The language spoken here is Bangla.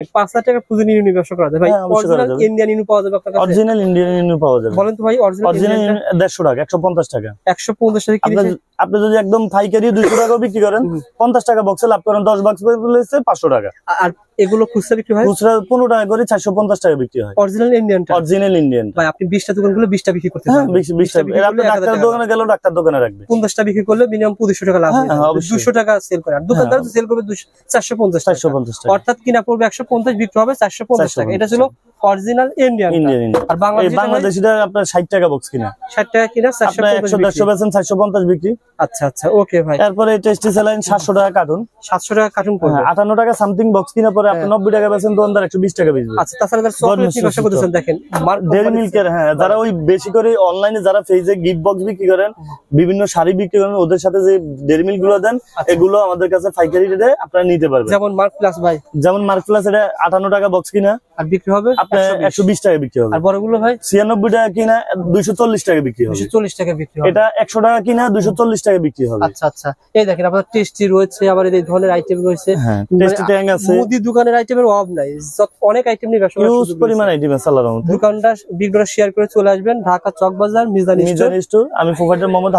5,000 টাকা পুঁজি নিয়ে ব্যবসা করা যায় ভাই? অরিজিনাল ইন্ডিয়ান ইনু পাওয়া যাবে আপনার কাছে? অরিজিনাল ইন্ডিয়ান ইনু পাওয়া যাবে। বলেন তো ভাই অরিজিনাল 150 টাকা, 150 টাকা। 150 টাকা কিনে আপনি যদি একদম পাইকারি 200 টাকা বিক্রি করেন, 50 টাকা বক্সে লাভ করেন, 10 বক্স হচ্ছে 500 টাকা। আর এগুলো খুচরা বিক্রি হয়? খুচরা 15 টাকা করে 450 টাকা বিক্রি হয়। অরিজিনাল ইন্ডিয়ানটা? Original Indian. ভাই আপনি 20টা দোকানগুলো 20টা বিক্রি করতে পারবেন। 20টা এর আপনি ডাক্তার দোকানে গেল, ডাক্তার দোকানে রাখবে। 50টা বিক্রি করলে মিনিমাম 2500 টাকা লাভ হয়। 200 টাকা সেল করে। আর দোকানদার তো সেল করবে 450 টাকা। অর্থাৎ কিনা পড়বে 150, বিক্রি হবে 450 টাকা। এটা ছিল অরিজিনাল ইন্ডিয়ান। আর বাংলাদেশিটা আপনার 60 টাকা বক্স কিনা, 60 টাকা কিনা 450 বেচেন, 450 বিক্রি। আচ্ছা আচ্ছা, ওকে ভাই। তারপরে টেস্টি স্যালাইন 700 টাকা কার্টন। 700 টাকা কার্টন পড়বে। 58 টাকা সামথিং বক্স কিনা পরে আপনি 90 টাকা বেচেন, দোকানদার 120 টাকা বেচবে। আচ্ছা, তাছাড়া চকলেট কি ব্যবসা করতেছেন দেখেন, ডেইরি মিল্কের। যারা ওই বেশি করে অনলাইনে যারা পেজে গিফট বক্স বিক্রি করেন, বিভিন্ন শাড়ি বিক্রি করেন, ওদের সাথে যে ডেইরি মিল্ক গুলো দেন, এগুলো আমাদের কাছে পাইকারি রেটে আপনারা নিতে পারবেন। যেমন মার্ক প্লাস ভাই, যেমন মার্ক প্লাস এটা 58 টাকা বক্স কিনা, আর বিক্রি হবে আপনার 120 টাকা বিক্রি হবে। আর বড়গুলো ভাই 96 টাকা কিনা 240 টাকা বিক্রি হবে। 240 টাকা বিক্রি হবে। এটা 100 টাকা কিনা 240 টাকা বিক্রি হবে। আচ্ছা আচ্ছা, এই দেখেন আপনার টেস্টি রয়েছে, আবার এই ধরনের আইটেম রয়েছে। টেস্টি ট্যাং আছে। মুদি দোকানের আইটেমের অভাব নাই, অনেক আইটেম নিয়ে ব্যবসা হিউজ পরিমাণ আইটেম আছে আল্লাহর রহমতে। দোকানটা ভিডিওটা শেয়ার করে চলে আসবেন ঢাকা চক বাজার মিজান স্টোর। আমি প্রোভাইডার মোহাম্মদ